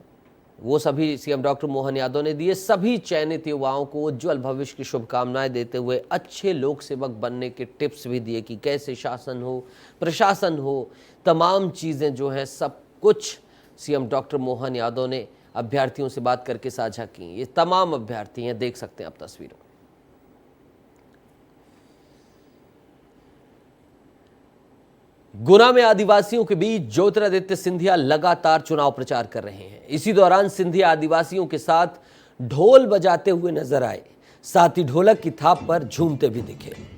A: वो सभी सीएम डॉक्टर मोहन यादव ने दिए। सभी चयनित युवाओं को उज्जवल भविष्य की शुभकामनाएं देते हुए अच्छे लोक सेवक बनने के टिप्स भी दिए कि कैसे शासन हो, प्रशासन हो, तमाम चीज़ें जो हैं सब कुछ सीएम डॉक्टर मोहन यादव ने अभ्यर्थियों से बात करके साझा की। ये तमाम अभ्यर्थी हैं, देख सकते हैं आप तस्वीरों। गुना में आदिवासियों के बीच ज्योतिरादित्य सिंधिया लगातार चुनाव प्रचार कर रहे हैं। इसी दौरान सिंधिया आदिवासियों के साथ ढोल बजाते हुए नजर आए, साथ ही ढोलक की थाप पर झूमते भी दिखे।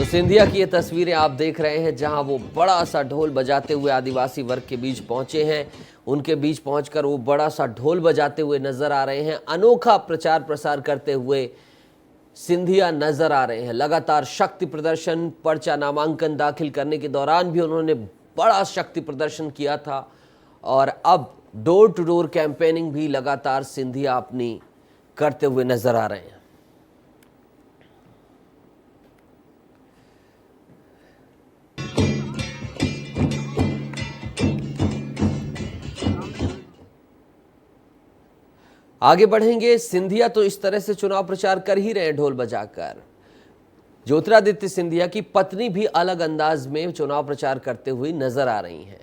A: सिंधिया की ये तस्वीरें आप देख रहे हैं जहां वो बड़ा सा ढोल बजाते हुए आदिवासी वर्ग के बीच पहुंचे हैं। उनके बीच पहुंचकर वो बड़ा सा ढोल बजाते हुए नजर आ रहे हैं। अनोखा प्रचार प्रसार करते हुए सिंधिया नजर आ रहे हैं। लगातार शक्ति प्रदर्शन, पर्चा नामांकन दाखिल करने के दौरान भी उन्होंने बड़ा शक्ति प्रदर्शन किया था और अब डोर टू डोर कैंपेनिंग भी लगातार सिंधिया अपनी करते हुए नजर आ रहे हैं। आगे बढ़ेंगे। सिंधिया तो इस तरह से चुनाव प्रचार कर ही रहे ढोल बजाकर। ज्योतिरादित्य सिंधिया की पत्नी भी अलग अंदाज में चुनाव प्रचार करते हुए नजर आ रही हैं।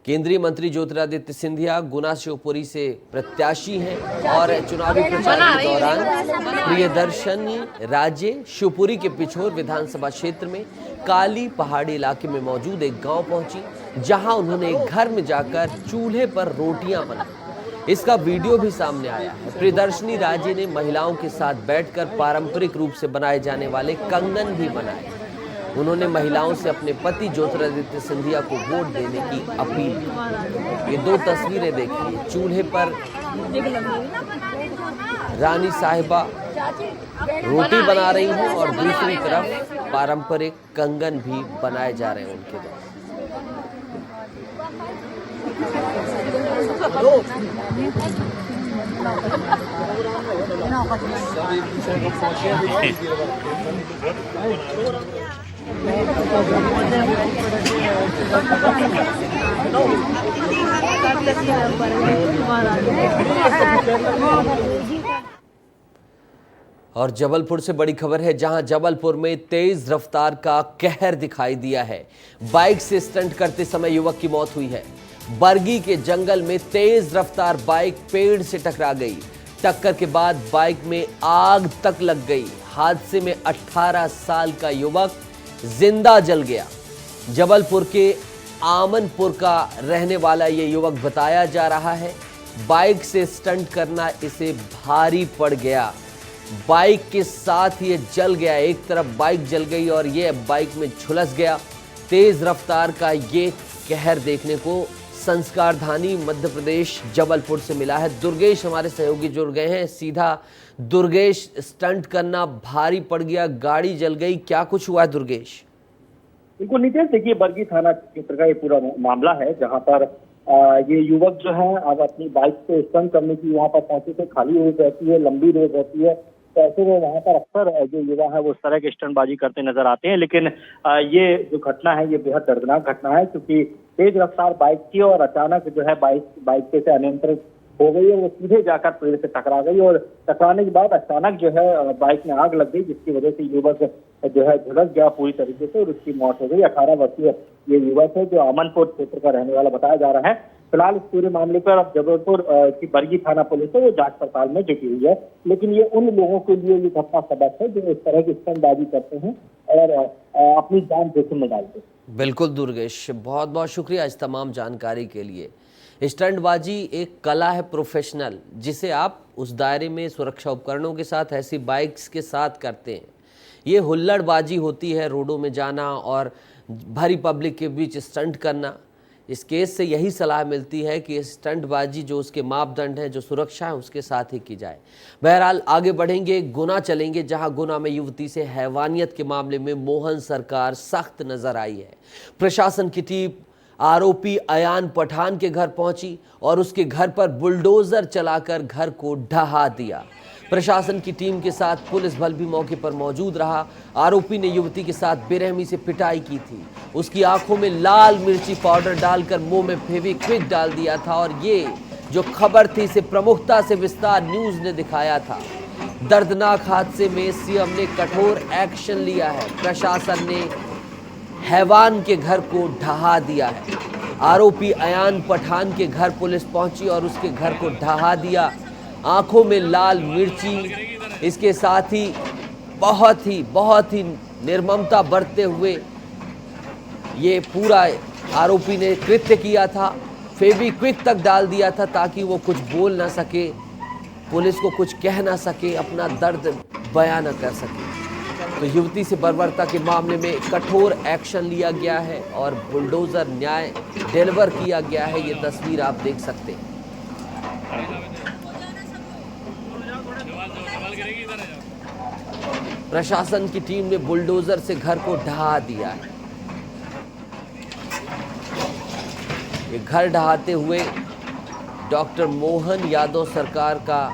A: केंद्रीय मंत्री ज्योतिरादित्य सिंधिया गुना शिवपुरी से प्रत्याशी हैं और चुनावी प्रचार के दौरान प्रियदर्शनी राजे शिवपुरी के पिछोर विधानसभा क्षेत्र में काली पहाड़ी इलाके में मौजूद एक गांव पहुंची, जहां उन्होंने एक घर में जाकर चूल्हे पर रोटियां बनाई। इसका वीडियो भी सामने आया है। प्रियदर्शनी राजे ने महिलाओं के साथ बैठकर पारंपरिक रूप से बनाए जाने वाले कंगन भी बनाए। उन्होंने महिलाओं से अपने पति ज्योतिरादित्य सिंधिया को वोट देने की अपील की। ये दो तस्वीरें देखिए, चूल्हे पर रानी साहिबा रोटी बना रही हैं और दूसरी तरफ पारंपरिक कंगन भी बनाए जा रहे हैं उनके द्वारा। और जबलपुर से बड़ी खबर है, जहां जबलपुर में तेज रफ्तार का कहर दिखाई दिया है। बाइक से स्टंट करते समय युवक की मौत हुई है। बरगी के जंगल में तेज रफ्तार बाइक पेड़ से टकरा गई। टक्कर के बाद बाइक में आग तक लग गई। हादसे में 18 साल का युवक जिंदा जल गया। जबलपुर के आमनपुर का रहने वाला ये युवक बताया जा रहा है। बाइक से स्टंट करना इसे भारी पड़ गया। बाइक के साथ ये जल गया। एक तरफ बाइक जल गई और ये बाइक में झुलस गया। तेज रफ्तार का ये कहर देखने को संस्कारधानी मध्य प्रदेश जबलपुर से मिला है। दुर्गेश हमारे सहयोगी जुड़ गए हैं। सीधा दुर्गेश, स्टंट करना भारी पड़ गया, गाड़ी जल गई, क्या कुछ हुआ है दुर्गेश?
K: बिल्कुल नीतीश, देखिए बरगी थाना क्षेत्र का ये पूरा मामला है, जहां पर ये युवक जो है अब अपनी बाइक पे स्टंट करने की वहां पर पहुंचे थे। खाली रोड रहती है, लंबी रोड रहती है, तो ऐसे में वहां पर अक्सर जो युवा है वो इस तरह की स्टंटबाजी करते नजर आते हैं। लेकिन ये जो घटना है ये बेहद दर्दनाक घटना है, क्योंकि तेज रफ्तार बाइक की और अचानक जो है बाइक से अनियंत्रित हो गई और वो सीधे जाकर पेड़ से टकरा गई और टकराने के बाद अचानक जो है बाइक में आग लग गई, जिसकी वजह से युवक जो है झुलस गया पूरी तरीके से और उसकी मौत हो गई। 18 वर्षीय ये युवक है जो अमनपुर क्षेत्र का रहने वाला बताया जा रहा है। फिलहाल इस पूरे मामले पर अब जबलपुर की बरगी थाना पुलिस है वो जांच पड़ताल में जुटी हुई है। लेकिन ये उन लोगों के लिए ये घटना सबक है जो इस तरह की स्टंटबाजी करते हैं और अपनी जान जोखिम में डालते हैं।
A: बिल्कुल दुर्गेश, बहुत बहुत शुक्रिया इस तमाम जानकारी के लिए। स्टंटबाजी एक कला है प्रोफेशनल, जिसे आप उस दायरे में सुरक्षा उपकरणों के साथ ऐसी बाइक्स के साथ करते हैं। ये हुल्लड़बाजी होती है, रोडों में जाना और भरी पब्लिक के बीच स्टंट करना। इस केस से यही सलाह मिलती है कि स्टंटबाजी जो उसके मापदंड हैं, जो सुरक्षा है, उसके साथ ही की जाए। बहरहाल आगे बढ़ेंगे, गुना चलेंगे, जहां गुना में युवती से हैवानियत के मामले में मोहन सरकार सख्त नजर आई है। प्रशासन की टीम आरोपी अयान पठान के घर पहुंची और उसके घर पर बुलडोजर चलाकर घर को ढहा दिया। प्रशासन की टीम के साथ पुलिस बल भी मौके पर मौजूद रहा। आरोपी ने युवती के साथ बेरहमी से पिटाई की थी। उसकी आंखों में लाल मिर्ची पाउडर डालकर मुंह में फेविक्विक डाल दिया था और ये जो खबर थी इसे प्रमुखता से विस्तार न्यूज ने दिखाया था। दर्दनाक हादसे में सीएम ने कठोर एक्शन लिया है। प्रशासन ने हैवान के घर को ढहा दिया है। आरोपी अयान पठान के घर पुलिस पहुंची और उसके घर को ढहा दिया। आंखों में लाल मिर्ची, इसके साथ ही बहुत ही निर्ममता बरतते हुए ये पूरा आरोपी ने कृत्य किया था। फेविक्विक तक डाल दिया था ताकि वो कुछ बोल ना सके, पुलिस को कुछ कह ना सके, अपना दर्द बयां न कर सके। तो युवती से बर्बरता के मामले में कठोर एक्शन लिया गया है और बुलडोजर न्याय डिलीवर किया गया है। ये तस्वीर आप देख सकते हैं। प्रशासन की टीम ने बुलडोजर से घर को ढहा दिया है। ये घर ढहाते हुए डॉक्टर मोहन यादव सरकार का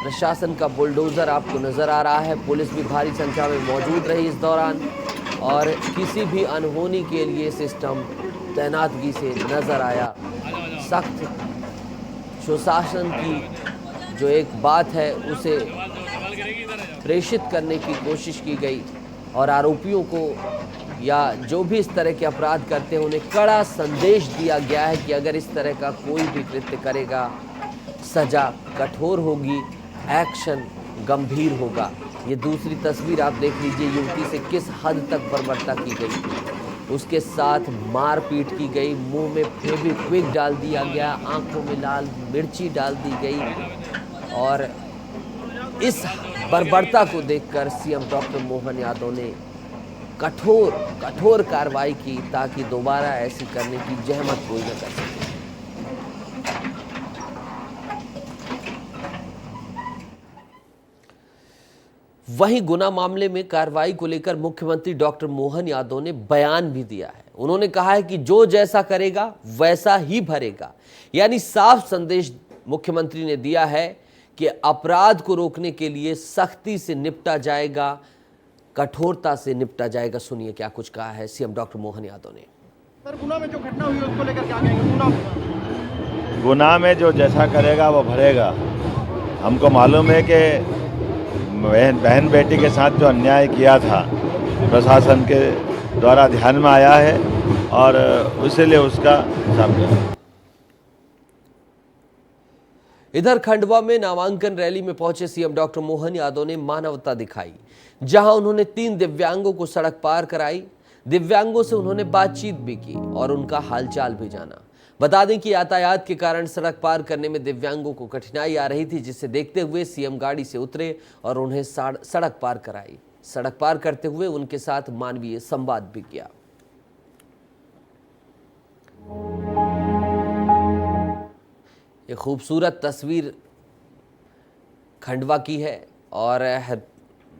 A: प्रशासन का बुलडोजर आपको नजर आ रहा है। पुलिस भी भारी संख्या में मौजूद रही इस दौरान और किसी भी अनहोनी के लिए सिस्टम तैनातगी से नजर आया। सख्त सुशासन की जो एक बात है उसे प्रेषित करने की कोशिश की गई और आरोपियों को या जो भी इस तरह के अपराध करते हैं उन्हें कड़ा संदेश दिया गया है कि अगर इस तरह का कोई भी कृत्य करेगा सजा कठोर होगी, एक्शन गंभीर होगा। ये दूसरी तस्वीर आप देख लीजिए, युवती से किस हद तक बर्बरता की गई, उसके साथ मारपीट की गई, मुंह में फेविक्विक डाल दिया गया, आंखों में लाल मिर्ची डाल दी गई और इस बर्बरता को देखकर सीएम डॉक्टर मोहन यादव ने कठोर कार्रवाई की ताकि दोबारा ऐसी करने की जहमत कोई न कर सके। वहीं गुना मामले में कार्रवाई को लेकर मुख्यमंत्री डॉक्टर मोहन यादव ने बयान भी दिया है। उन्होंने कहा है कि जो जैसा करेगा वैसा ही भरेगा, यानी साफ संदेश मुख्यमंत्री ने दिया है कि अपराध को रोकने के लिए सख्ती से निपटा जाएगा, कठोरता से निपटा जाएगा। सुनिए क्या कुछ कहा है सीएम डॉक्टर मोहन यादव ने।
L: सर, गुना में जो घटना हुई उसको लेकर क्या कहेंगे?
M: गुना में जो जैसा करेगा वो भरेगा। हमको मालूम है कि बहन बेटी के साथ जो अन्याय किया था प्रशासन के द्वारा ध्यान में आया है और इसलिए उसका हिसाब करें।
A: इधर खंडवा में नामांकन रैली में पहुंचे सीएम डॉक्टर मोहन यादव ने मानवता दिखाई, जहां उन्होंने 3 दिव्यांगों को सड़क पार कराई। दिव्यांगों से उन्होंने बातचीत भी की और उनका हालचाल भी जाना। बता दें कि यातायात के कारण सड़क पार करने में दिव्यांगों को कठिनाई आ रही थी, जिसे देखते हुए सीएम गाड़ी से उतरे और उन्हें सड़क पार कराई। सड़क पार करते हुए उनके साथ मानवीय संवाद भी किया। ये खूबसूरत तस्वीर खंडवा की है और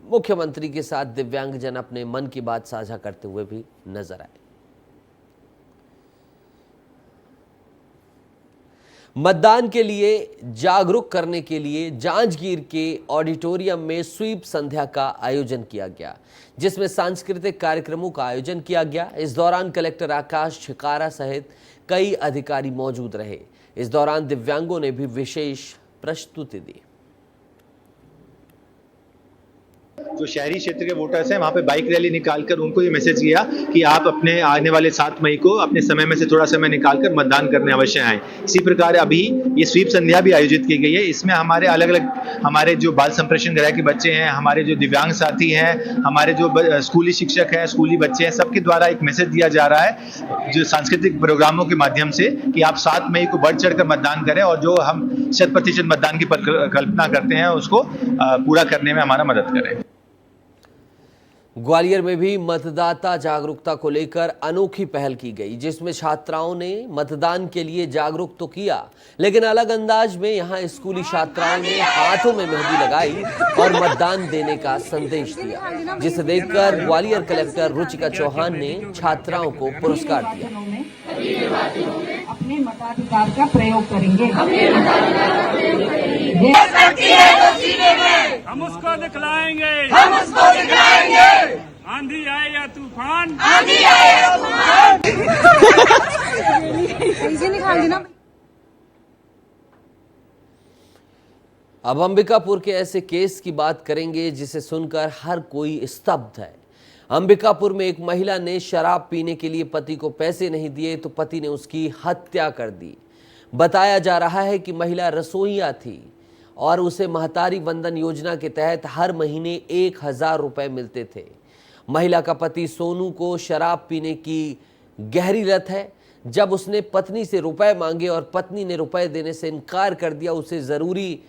A: मुख्यमंत्री के साथ दिव्यांगजन अपने मन की बात साझा करते हुए भी नजर आए। मतदान के लिए जागरूक करने के लिए जांजगीर के ऑडिटोरियम में स्वीप संध्या का आयोजन किया गया, जिसमें सांस्कृतिक कार्यक्रमों का आयोजन किया गया। इस दौरान कलेक्टर आकाश छिकारा सहित कई अधिकारी मौजूद रहे। इस दौरान दिव्यांगों ने भी विशेष प्रस्तुति दी।
N: जो शहरी क्षेत्र के वोटर्स हैं वहां पे बाइक रैली निकालकर उनको ये मैसेज किया कि आप अपने आने वाले 7 मई को अपने समय में से थोड़ा समय निकालकर मतदान करने अवश्य आएं। इसी प्रकार अभी ये स्वीप संध्या भी आयोजित की गई है। इसमें हमारे अलग अलग हमारे जो बाल संप्रेषण गृह के बच्चे हैं, हमारे जो दिव्यांग साथी हैं, हमारे जो स्कूली शिक्षक हैं, स्कूली बच्चे हैं, सबके द्वारा एक मैसेज दिया जा रहा है जो सांस्कृतिक प्रोग्रामों के माध्यम से कि आप 7 मई को बढ़ चढ़कर मतदान करें और जो हम 100% मतदान की कल्पना करते हैं उसको पूरा करने में हमारा मदद करें।
A: ग्वालियर में भी मतदाता जागरूकता को लेकर अनोखी पहल की गई, जिसमें छात्राओं ने मतदान के लिए जागरूक तो किया, लेकिन अलग अंदाज में यहां स्कूली छात्राओं ने हाथों में मेहंदी लगाई और मतदान देने का संदेश दिया, जिसे देखकर ग्वालियर कलेक्टर रुचिका चौहान ने छात्राओं को पुरस्कार दिया।
O: अपने मताधिकार का प्रयोग करेंगे।
L: हम उसको दिखलाएंगे, आंधी आए या तूफान,
A: अब अंबिकापुर के ऐसे केस की बात करेंगे जिसे सुनकर हर कोई स्तब्ध है। अंबिकापुर में एक महिला ने शराब पीने के लिए पति को पैसे नहीं दिए तो पति ने उसकी हत्या कर दी। बताया जा रहा है कि महिला रसोइया थी और उसे महतारी वंदन योजना के तहत हर महीने 1000 रुपए मिलते थे। महिला का पति सोनू को शराब पीने की गहरी लत है। जब उसने पत्नी से रुपए मांगे और पत्नी ने रुपए देने से इनकार कर दिया, उसे जरूरी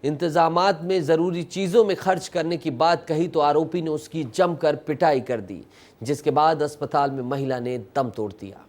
A: इंतजामात में जरूरी चीजों में खर्च करने की बात कही तो आरोपी ने उसकी जमकर पिटाई कर दी, जिसके बाद अस्पताल में महिला ने दम तोड़ दिया।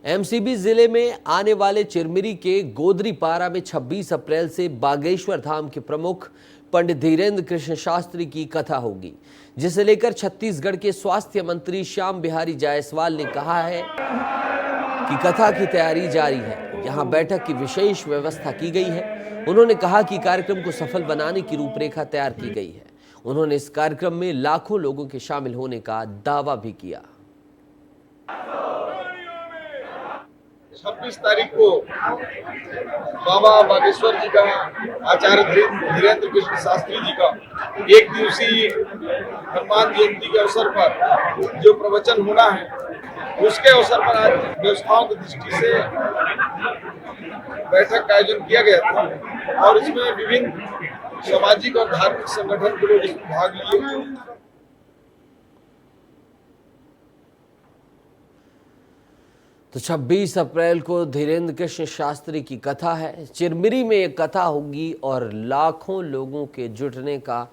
A: एमसीबी जिले में आने वाले चिरमिरी के गोदरीपारा में 26 अप्रैल से बागेश्वर धाम के प्रमुख पंडित धीरेन्द्र कृष्ण शास्त्री की कथा होगी, जिसे लेकर छत्तीसगढ़ के स्वास्थ्य मंत्री श्याम बिहारी जायसवाल ने कहा है कि कथा की तैयारी जारी है। यहां बैठक की विशेष व्यवस्था की गई है। उन्होंने कहा कि कार्यक्रम को सफल बनाने की रूपरेखा तैयार की गई है। उन्होंने इस कार्यक्रम में लाखों लोगों के शामिल होने का दावा भी किया।
P: 26 तारीख को बाबा बागेश्वर जी का, आचार्य धीरेन्द्र कृष्ण शास्त्री जी का 1 दिवसीय हनुमान जयंती के अवसर पर जो प्रवचन होना है, उसके अवसर पर आज व्यवस्थाओं की दृष्टि से बैठक का आयोजन किया गया था और इसमें विभिन्न सामाजिक और धार्मिक संगठन के लोग इसमें भाग लिए।
A: तो 26 अप्रैल को धीरेन्द्र कृष्ण शास्त्री की कथा है। चिरमिरी में एक कथा होगी और लाखों लोगों के जुटने का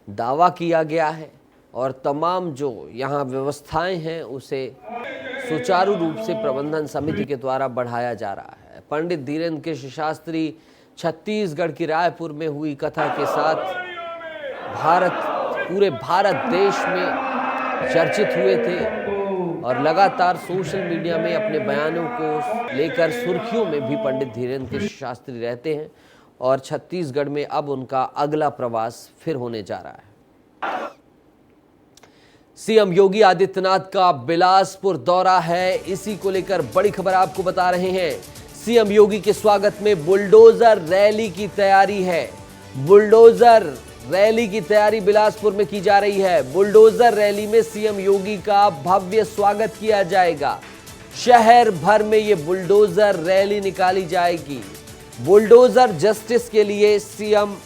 A: दावा किया गया है। और तमाम जो यहाँ व्यवस्थाएं हैं उसे सुचारू रूप से प्रबंधन समिति के द्वारा बढ़ाया जा रहा है। पंडित धीरेन्द्र कृष्ण शास्त्री छत्तीसगढ़ की रायपुर में हुई कथा के साथ पूरे भारत देश में चर्चित हुए थे और लगातार सोशल मीडिया में अपने बयानों को लेकर सुर्खियों में भी पंडित धीरेन्द्र कृष्ण शास्त्री रहते हैं और छत्तीसगढ़ में अब उनका अगला प्रवास फिर होने जा रहा है। सीएम योगी आदित्यनाथ का बिलासपुर दौरा है, इसी को लेकर बड़ी खबर आपको बता रहे हैं। सीएम योगी के स्वागत में बुलडोजर रैली की तैयारी है। बुलडोजर रैली की तैयारी बिलासपुर में की जा रही है। बुलडोजर रैली में सीएम योगी का भव्य स्वागत किया जाएगा। शहर भर में ये बुलडोजर रैली निकाली जाएगी। बुलडोजर जस्टिस के लिए सीएम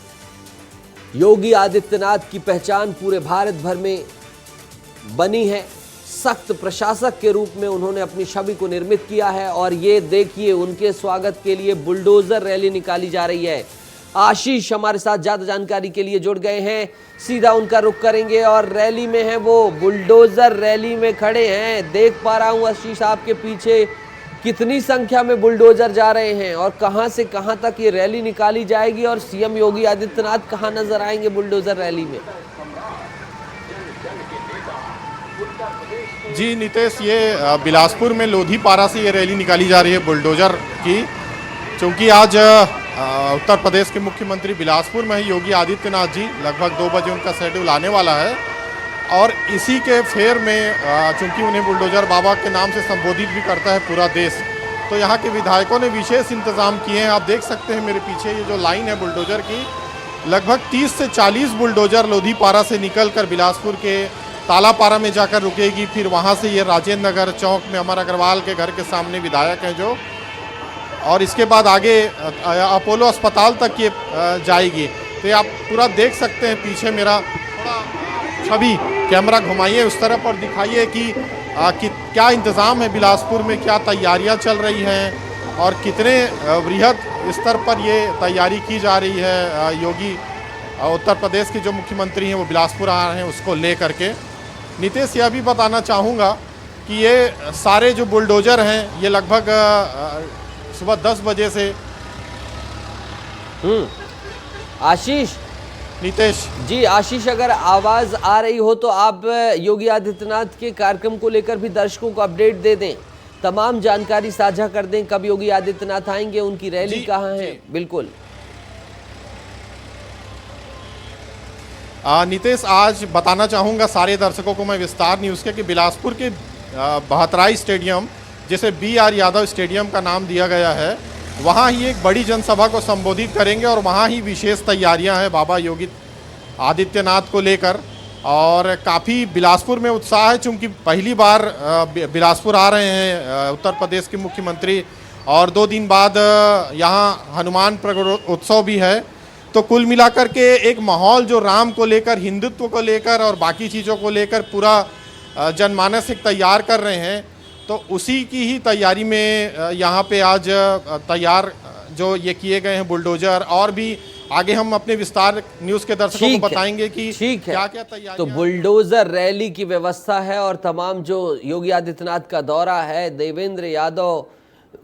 A: योगी आदित्यनाथ की पहचान पूरे भारत भर में बनी है। सख्त प्रशासक के रूप में उन्होंने अपनी छवि को निर्मित किया है और ये देखिए उनके स्वागत के लिए बुलडोजर रैली निकाली जा रही है। आशीष हमारे साथ ज्यादा जानकारी के लिए जुड़ गए हैं, सीधा उनका रुख करेंगे और रैली में है वो, बुलडोजर रैली में खड़े हैं। देख पा रहा हूं आशीष आपके पीछे कितनी संख्या में बुलडोजर जा रहे हैं और कहां से कहां तक ये रैली निकाली जाएगी और सीएम योगी आदित्यनाथ कहां नजर आएंगे बुलडोजर रैली में?
Q: जी नितेश, ये बिलासपुर में लोधीपारा से ये रैली निकाली जा रही है बुलडोजर की, क्योंकि आज उत्तर प्रदेश के मुख्यमंत्री बिलासपुर में ही योगी आदित्यनाथ जी लगभग 2 बजे उनका शेड्यूल आने वाला है और इसी के फेर में चूंकि उन्हें बुलडोजर बाबा के नाम से संबोधित भी करता है पूरा देश, तो यहाँ के विधायकों ने विशेष इंतजाम किए हैं। आप देख सकते हैं मेरे पीछे ये जो लाइन है बुलडोजर की, लगभग 30 से 40 बुलडोजर लोधीपारा से निकल कर बिलासपुर के तालापारा में जाकर रुकेगी। फिर वहाँ से ये राजेंद्र नगर चौक में अमर अग्रवाल के घर के सामने विधायक हैं जो, और इसके बाद आगे अपोलो अस्पताल तक ये जाएगी। तो ये आप पूरा देख सकते हैं पीछे मेरा थोड़ा छवि, कैमरा घुमाइए उस तरफ और दिखाइए कि क्या इंतज़ाम है बिलासपुर में, क्या तैयारियां चल रही हैं और कितने वृहद स्तर पर ये तैयारी की जा रही है। योगी उत्तर प्रदेश के जो मुख्यमंत्री हैं वो बिलासपुर आ रहे हैं उसको ले करके। नितेश, यह भी बताना चाहूँगा कि ये सारे जो बुलडोजर हैं ये लगभग सुबह 10 बजे से
A: आशीष
Q: नितेश
A: जी, आशीष अगर आवाज आ रही हो तो आप योगी आदित्यनाथ के कार्यक्रम को लेकर भी दर्शकों को अपडेट दे दें, तमाम जानकारी साझा कर दें, कब योगी आदित्यनाथ आएंगे, उनकी रैली कहाँ है। बिल्कुल
Q: नितेश, आज बताना चाहूँगा सारे दर्शकों को मैं विस्तार न्यूज़ के कि बिलासपुर के बहतराई स्टेडियम, जिसे BR यादव स्टेडियम का नाम दिया गया है, वहाँ ही एक बड़ी जनसभा को संबोधित करेंगे और वहाँ ही विशेष तैयारियां हैं बाबा योगी आदित्यनाथ को लेकर। और काफ़ी बिलासपुर में उत्साह है, चूँकि पहली बार बिलासपुर आ रहे हैं उत्तर प्रदेश के मुख्यमंत्री और 2 दिन बाद यहाँ हनुमान प्रगट उत्सव भी है। तो कुल मिलाकर के एक माहौल जो राम को लेकर, हिंदुत्व को लेकर और बाकी चीज़ों को लेकर पूरा जनमानस एक तैयार कर रहे हैं, तो उसी की ही तैयारी में यहाँ पे आज तैयार जो ये किए गए हैं बुलडोजर, और भी आगे हम अपने विस्तार न्यूज़ के दर्शकों को बताएंगे कि क्या क्या तैयारी।
A: तो बुलडोजर रैली की व्यवस्था है और तमाम जो योगी आदित्यनाथ का दौरा है, देवेंद्र यादव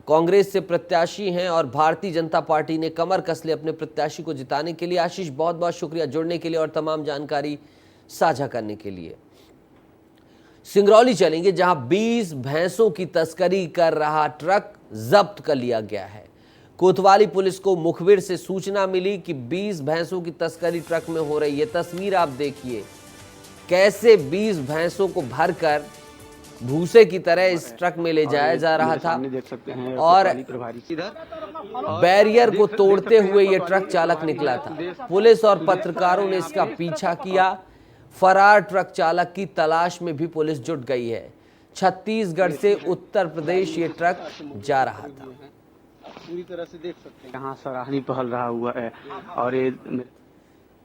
A: कांग्रेस से प्रत्याशी हैं और भारतीय जनता पार्टी ने कमर कस ली अपने प्रत्याशी को जिताने के लिए। आशीष, बहुत बहुत शुक्रिया जुड़ने के लिए और तमाम जानकारी साझा करने के लिए। सिंगरौली चलेंगे, जहां 20 भैंसों की तस्करी कर रहा ट्रक जब्त कर लिया गया है। कोतवाली पुलिस को मुखबिर से सूचना मिली कि 20 भैंसों की तस्करी ट्रक में हो रही है। तस्वीर आप देखिए, कैसे 20 भैंसों को भरकर भूसे की तरह इस ट्रक में ले जाया जा रहा था और बैरियर को तोड़ते हुए ये ट्रक चालक निकला था। पुलिस और पत्रकारों ने इसका पीछा किया। फरार ट्रक चालक की तलाश में भी पुलिस जुट गई है। छत्तीसगढ़ से उत्तर प्रदेश ये ट्रक जा रहा था।
R: पूरी तरह से देख सकते हैं यहाँ सराहनी पहल रहा हुआ है और ये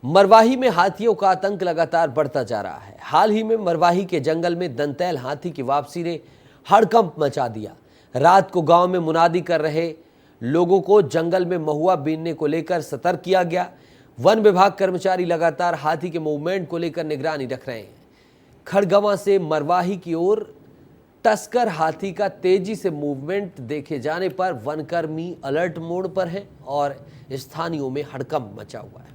A: मरवाही में हाथियों का आतंक लगातार बढ़ता जा रहा है। हाल ही में मरवाही के जंगल में दंतैल हाथी की वापसी ने हड़कंप मचा दिया। रात को गांव में मुनादी कर रहे लोगों को जंगल में महुआ बीनने को लेकर सतर्क किया गया। वन विभाग कर्मचारी लगातार हाथी के मूवमेंट को लेकर निगरानी रख रहे हैं। खड़गवां से मरवाही की ओर तस्कर हाथी का तेजी से मूवमेंट देखे जाने पर वनकर्मी अलर्ट मोड पर हैं और स्थानियों में हड़कंप मचा हुआ है।